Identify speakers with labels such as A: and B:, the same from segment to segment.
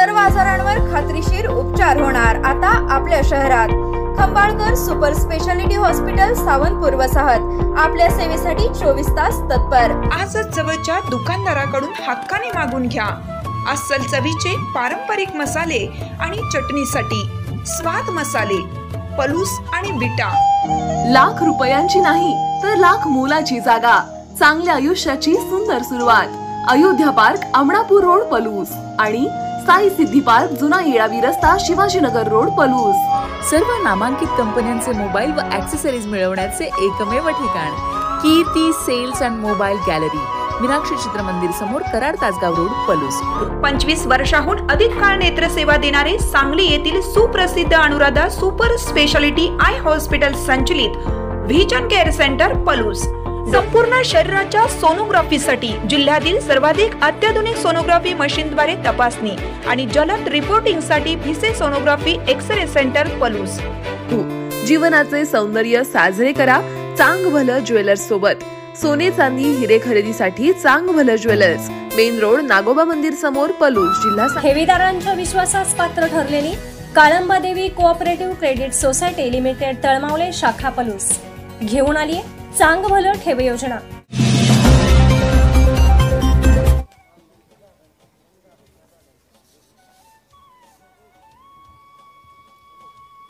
A: सर्व आजारांवर खात्रीशीर उपचार होणार आता आपल्या शहरात। Khambalkar super speciality hospital Sawantpur वसाहत आपल्या सेवेसाठी 24 तास तत्पर।
B: आजच जवळच्या दुकानदाराकडून हक्काने मागून घ्या अस्सल चवीचे पारंपरिक मसाले आणि चटणीसाठी स्वाद मसाले, पलूस आणि बिटा।
C: लाख रुपयांची नाही तर लाख मोलाची जागा, चांगल्या आयुष्याची सुंदर सुरुवात। अयोध्या पार्क, अमणापूर रोड, पलूस आणि साई सिद्धी पार्क, जुना येळावी रस्ता, शिवाजीनगर रोड, पलूस।
D: सर्व नामांकित कंपन्यांचे मोबाईल व ॲक्सेसरीज मिळवण्याचे एकमेव ठिकाण Kirti sales and mobile gallery, Meenakshi Chitramandir समोर, कराड, तासगाव रोड, पलूस।
B: 25 वर्षाहून अधिक काळ नेत्र सेवा देणारे सांगली येथील सुप्रसिद्ध Anuradha super speciality I hospital संचलित व्हिजन केअर सेंटर, पलूस। संपूर्ण शरीराच्या सोनोग्राफीसाठी जिल्ह्यातील सर्वाधिक अत्याधुनिक सोनोग्राफी मशीनद्वारे तपासणी आणि जलद रिपोर्टिंगसाठी Bhise sonography x ray centre, Palus.
C: जीवनाचे सौंदर्य साजरे करा चांग भलं ज्वेलर्स सोबत। सोने चांदी हिरे खरेदीसाठी चांग भलं ज्वेलर्स, मेन रोड, नागोबा मंदिर समोर, पलूस, जिल्हा।
E: ठेवीदारांच्या विश्वासास पात्र ठरलेली Kalamba Devi cooperative credit society limited, Talmavale शाखा, पलूस घेऊन आली चांग भलं ठेव योजना।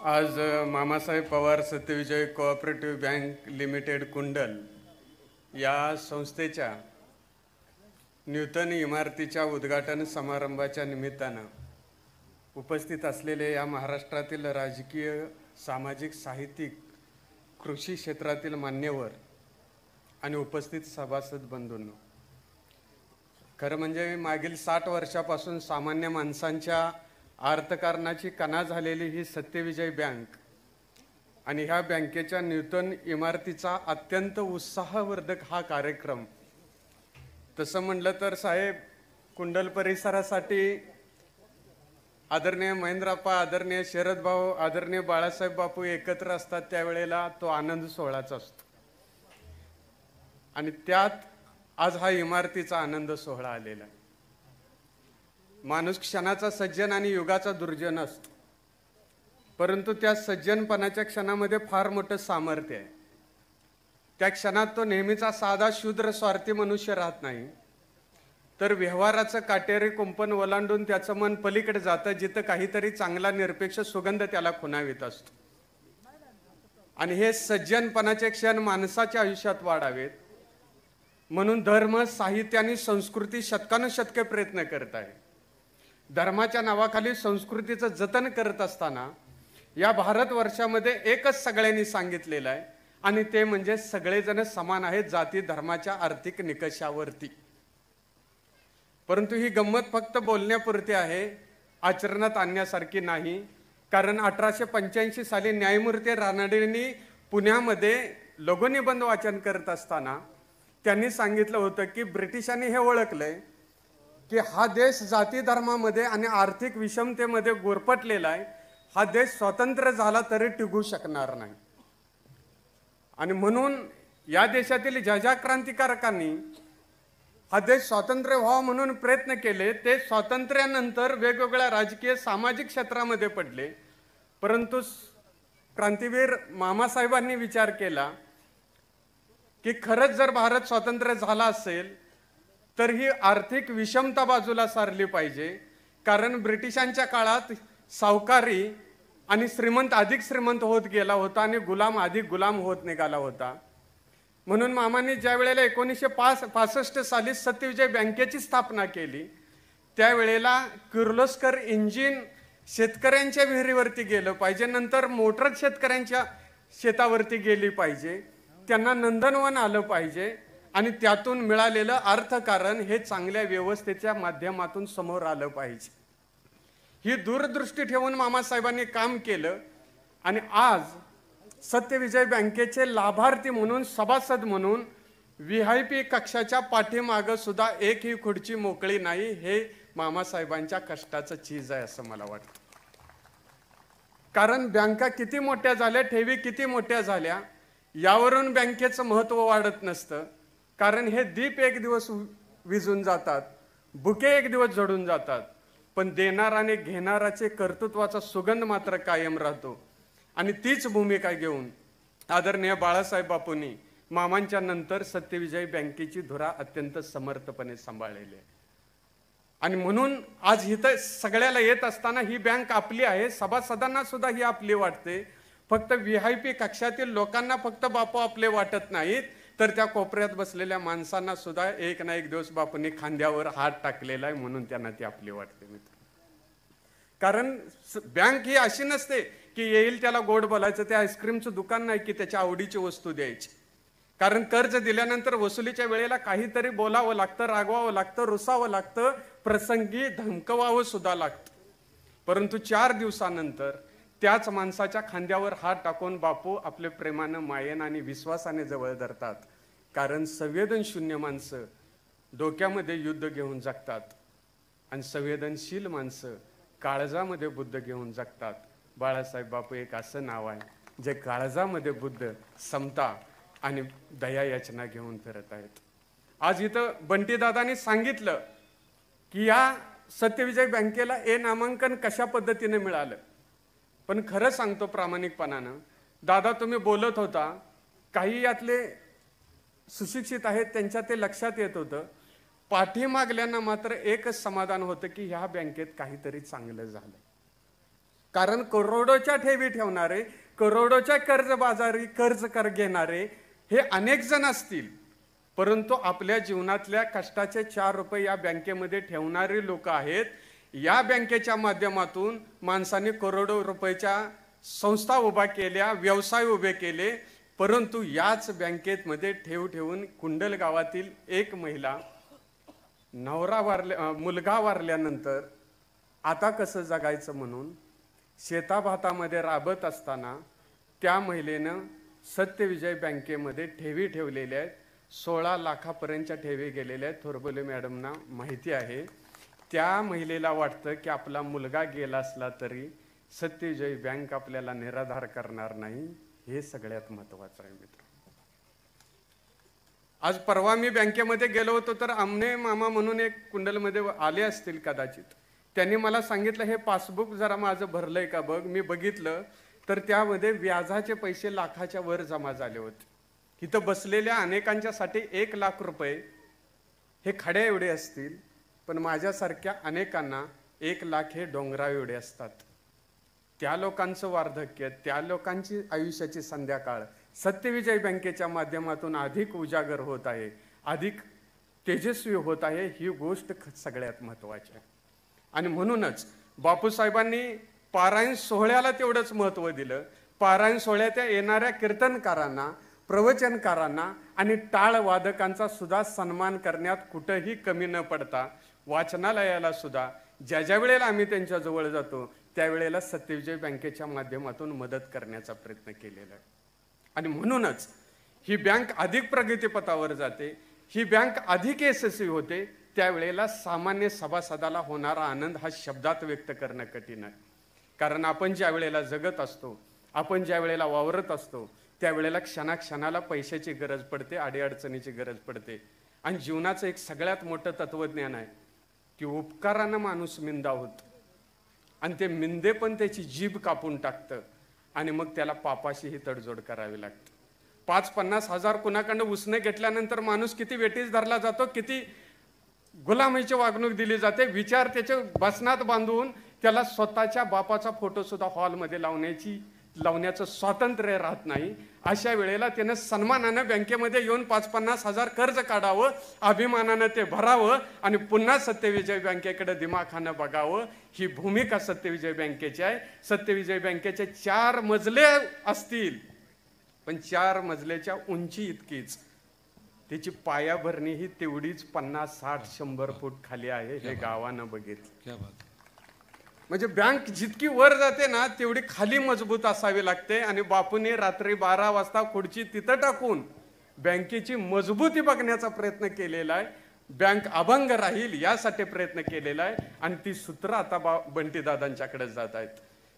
F: आज Mamasaheb Pawar Satyavijay cooperative bank limited Kundal या संस्थेच्या नूतन इमारतीच्या उद्घाटन समारंभाच्या निमित्तानं उपस्थित असलेले या महाराष्ट्रातील राजकीय, सामाजिक, साहित्यिक, कृषी क्षेत्रातील मान्यवर आणि उपस्थित सभासद बंधूंनो, खरं म्हणजे मागील 60 वर्षापासून सामान्य माणसांच्या अर्थकारणाची कणा झालेली ही सत्यविजय बँक आणि ह्या बँकेच्या नूतन इमारतीचा अत्यंत उत्साहवर्धक हा कार्यक्रम, तसं म्हणलं तर साहेब कुंडल परिसरासाठी आदरणीय महेंद्रप्पा, आदरणीय शरद भाऊ, आदरणीय बाळासाहेब बापू एकत्र असतात त्यावेळेला तो आनंद सोहळाचा असतो आणि त्यात आज हा इमारतीचा आनंद सोहळा आलेला आहे। माणूस क्षणाचा सज्जन आणि युगाचा दुर्जन असतो, परंतु त्या सज्जनपणाच्या क्षणामध्ये फार मोठं सामर्थ्य आहे। त्या क्षणात तो नेहमीचा साधा शूद्र स्वार्थी मनुष्य राहत नाही, तर व्यवहाराचं काटेरी कुंपण ओलांडून त्याचं मन पलीकडे जातं, जिथं काहीतरी चांगला निरपेक्ष सुगंध त्याला खुणावित असतो। आणि हे सज्जनपणाचे क्षण माणसाच्या आयुष्यात वाढावेत म्हणून धर्म, साहित्य आणि संस्कृती शतकानुशतके प्रयत्न करत आहे। धर्माच्या नावाखाली संस्कृतीचं जतन करत असताना या भारतवर्षामध्ये एकच सगळ्यांनी सांगितलेलं आहे आणि ते म्हणजे सगळेजण समान आहेत जाती धर्माच्या आर्थिक निकषावरती। परंतु ही गंमत फक्त बोलण्यापुरती आहे, आचरणात आणण्यासारखी नाही। कारण 1885 साली न्यायमूर्ती रानडेंनी पुण्यामध्ये लघुनिबंध वाचन करत असताना त्यांनी सांगितलं होतं की ब्रिटिशांनी हे ओळखलंय की हा देश जाती धर्मामध्ये आणि आर्थिक विषमतेमध्ये गुरफटलेला आहे, हा देश स्वतंत्र झाला तरी टिकू शकणार नाही। आणि म्हणून या देशातील ज्या क्रांतिकारकांनी हा देश स्वातंत्र्य व्हावा म्हणून प्रयत्न केले, ते स्वातंत्र्यानंतर वेगवेगळ्या राजकीय, सामाजिक क्षेत्रामध्ये पडले। परंतु क्रांतीवीर मामासाहेबांनी विचार केला की खरंच जर भारत स्वतंत्र झाला असेल तर ही आर्थिक विषमता बाजूला सारली पाहिजे। कारण ब्रिटिशांच्या काळात सावकारी आणि श्रीमंत अधिक श्रीमंत होत गेला होता आणि गुलाम अधिक गुलाम होत निघाला होता। म्हणून मामांनी ज्या वेळेला 1965 साली सत्यविजय बँकेची स्थापना केली, त्यावेळेला किर्लोस्कर इंजिन शेतकऱ्यांच्या विहिरीवरती गेलं पाहिजे, नंतर मोटर शेतकऱ्यांच्या शेतावरती गेली पाहिजे, त्यांना नंदनवन आलं पाहिजे आणि त्यातून मिळालेलं अर्थकारण हे चांगल्या व्यवस्थेच्या माध्यमातून समोर आलं पाहिजे। ही दूरदृष्टी ठेवून मामासाहेबांनी काम केलं आणि आज सत्यविजय बँकेचे लाभार्थी म्हणून, सभासद म्हणून VIP कक्षाच्या पाठीमागं सुद्धा एकही खुर्ची मोकळी नाही। हे मामासाहेबांच्या कष्टाचं चीज आहे असं मला वाटतं। कारण बँका किती मोठ्या झाल्या, ठेवी किती मोठ्या झाल्या यावरून बँकेचं महत्त्व वाढत नसतं। कारण हे दीप एक दिवस विझून जातात, बुके एक दिवस जळून जातात, पण देणाराने घेणाराचे कर्तृत्वाचा सुगंध मात्र कायम राहतो. आणि तीच भूमिका घेऊन आदरणीय बाळासाहेब बापूंनी मामांच्या नंतर सत्यविजय बँकेची धुरा अत्यंत समर्थपणे सांभाळलेली आहे. आणि म्हणून आज इथं सगळ्याला येत असताना ही बँक आपली आहे, सभासदांना सुद्धा ही आपली वाटते. फक्त VIP कक्षातील लोकांना फक्त बापू आपले वाटत नाहीत, तर त्या कोपऱ्यात बसलेल्या माणसांना सुद्धा एक ना एक दिवस बापूंनी खांद्यावर हात टाकलेला आहे, म्हणून त्यांना ती आपली वाटते मित्र. कारण बँक ही अशी नसते की येईल त्याला गोड बोलायचं. ते आईस्क्रीमचं दुकान नाही की त्याच्या आवडीची वस्तू द्यायची. कारण कर्ज दिल्यानंतर वसुलीच्या वेळेला काहीतरी बोलावं लागतं, रागवावं लागतं, रुसावं लागतं, प्रसंगी धमकवावं सुद्धा लागतं. परंतु 4 दिवसानंतर त्याच माणसाच्या खांद्यावर हात टाकून बापू आपले प्रेमानं, मायेनं आणि विश्वासाने जवळ धरतात. कारण संवेदनशून्य माणसं डोक्यामध्ये युद्ध घेऊन जगतात आणि संवेदनशील माणसं काळजामध्ये बुद्ध घेऊन जगतात. बाळासाहेब बापू एक असं नाव आहे जे काळजामध्ये बुद्ध, समता आणि दया याचना घेऊन फिरत आहेत. आज इथं बंटीदादांनी सांगितलं की या सत्यविजय बँकेला नामांकन कशा पद्धतीने मिळालं. पण खरं सांगतो प्रामाणिकपणानं, दादा तुम्ही बोलत होता, काही यातले सुशिक्षित आहेत त्यांच्या ते लक्षात येत होतं. पाठीमागल्यांना मात्र एकच समाधान होतं की ह्या बँकेत काहीतरी चांगलं झालं. कारण करोडोच्या ठेवी ठेवणारे, करोडोच्या कर्जबाजारी कर्ज घेणारे हे अनेक जण असतील, परंतु आपल्या जीवनातल्या कष्टाचे 4 रुपये या बँकेमध्ये ठेवणारी लोक आहेत. या बँकेच्या माध्यमातून माणसांनी करोडो रुपयाच्या संस्था उभा केल्या, व्यवसाय उभे केले. परंतु याच बँकेत मध्ये ठेवून कुंडल गावातील एक महिला मुलगा वारल्यानंतर आता कसं जगायचं म्हणून शेताभातामध्ये राबत असताना त्या महिलेनं सत्यविजय बँकेमध्ये ठेवी ठेवलेल्या आहेत. 16 लाखापर्यंतच्या ठेवी गेलेल्या आहेत. थोरबोले मॅडमना माहिती आहे. त्या महिलेला वाटतं की आपला मुलगा गेला असला तरी सत्यविजय बँक आपल्याला निराधार करणार नाही. हे सगळ्यात महत्वाचं आहे मित्र. आज परवा मी बँकेमध्ये गेलो होतो तर आमने मामा म्हणून एक कुंडलमध्ये आले असतील कदाचित. त्यांनी मला सांगितलं हे पासबुक जरा माझं भरलंय का बघ. मी बघितलं तर त्यामध्ये व्याजाचे पैसे लाखाच्या वर जमा झाले होते. इथं बसलेल्या अनेकांच्यासाठी 1 लाख रुपये हे खड्या एवढे असतील, पण माझ्यासारख्या अनेकांना 1 लाख हे डोंगरा एवढे असतात. त्या लोकांचं वार्धक्य, त्या लोकांची आयुष्याची संध्याकाळ सत्यविजय बँकेच्या माध्यमातून अधिक उजागर होत आहे, अधिक तेजस्वी होत आहे. ही गोष्ट सगळ्यात महत्वाची आहे. आणि म्हणूनच बापूसाहेबांनी पारायण सोहळ्याला तेवढंच महत्व दिलं. पारायण सोहळ्यात येणाऱ्या कीर्तनकारांना, प्रवचनकारांना आणि टाळ वादकांचा सुद्धा सन्मान करण्यात कुठंही कमी न पडता वाचनालयाला सुद्धा ज्या वेळेला आम्ही त्यांच्या जवळ जातो त्यावेळेला सत्यविजय बँकेच्या माध्यमातून मदत करण्याचा प्रयत्न केलेला आहे. आणि म्हणूनच ही बँक अधिक प्रगतीपथावर जाते, ही बँक अधिक यशस्वी होते. त्यावेळेला सामान्य सभासदाला होणारा आनंद हा शब्दात व्यक्त करणं कठीण आहे. कारण आपण ज्या वेळेला जगत असतो, आपण ज्या वेळेला वावरत असतो त्यावेळेला क्षणाक्षणाला पैशाची गरज पडते, अडीअडचणीची गरज पडते. आणि जीवनाचं एक सगळ्यात मोठं तत्वज्ञान आहे की उपकारानं माणूस मिंदावत आणि ते मिंदे पण त्याची जीभ कापून टाकतं आणि मग त्याला पापाशीही तडजोड करावी लागते. 5-50 हजार कुणाकडनं उसने घेतल्यानंतर माणूस किती वेठीस धरला जातो, किती गुलामीची वागणूक दिली जाते. विचार त्याचे बसनात बांधून त्याला स्वतःच्या बापाचा फोटो सुद्धा हॉलमध्ये लावण्याचं स्वातंत्र्य राहत नाही. अशा वेळेला त्यानं सन्मानानं बँकेमध्ये येऊन 5-50 हजार कर्ज काढावं, अभिमानानं ते भरावं आणि पुन्हा सत्यविजय बँकेकडे दिमाखानं बघावं. ही भूमिका सत्यविजय बँकेची आहे. सत्यविजय बँकेचे 4 मजले असतील, पण 4 मजल्याच्या उंची इतकीच त्याची पायाभरणी ही तेवढीच 50, 60, 100 फूट खाली आहे. हे गावानं बघितलं. म्हणजे बँक जितकी वर जाते ना तेवढी खाली मजबूत असावी लागते. आणि बापूने रात्री 12 वाजता खुर्ची तिथं टाकून बँकेची मजबूती बघण्याचा प्रयत्न केलेला आहे. बँक अभंग राहील यासाठी प्रयत्न केलेला आहे. आणि ती सूत्र आता बंटीदादांच्याकडे जात आहेत.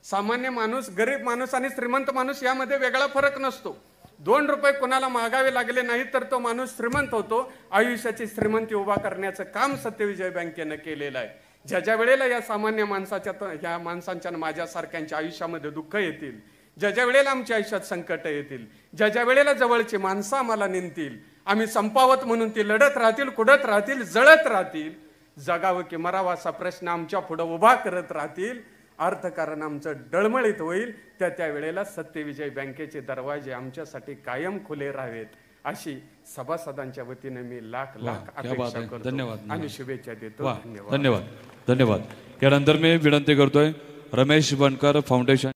F: सामान्य माणूस, गरीब माणूस आणि श्रीमंत माणूस यामध्ये वेगळा फरक नसतो. 2 रुपये कोणाला मागावे लागले नाहीत तर तो माणूस श्रीमंत होतो. आयुष्याची श्रीमंती उभा करण्याचं काम सत्यविजय बँकेनं केलेलं आहे. ज्या वेळेला या सामान्य ह्या माणसांच्या माझ्यासारख्यांच्या आयुष्यामध्ये दुःख येतील, ज्या वेळेला आमच्या आयुष्यात संकट येतील, ज्या वेळेला जवळची माणसं आम्हाला निंदतील, आम्ही संपावत म्हणून ती लढत राहतील, कुडत राहतील, जळत राहतील, जगावं की मरावं असा प्रश्न आमच्या पुढे उभा करत राहतील, अर्थकारण आमचं डळमळीत होईल, त्या वेळेला सत्यविजय बँकेचे दरवाजे आमच्यासाठी कायम खुले राहावेत अशी सभासदांच्या वतीने मी लाख अपेक्षा करतो.
G: धन्यवाद
F: आणि शुभेच्छा देतो.
G: धन्यवाद. धन्यवाद. यानंतर मी विनंती करतोय रमेश बनकर फाउंडेशन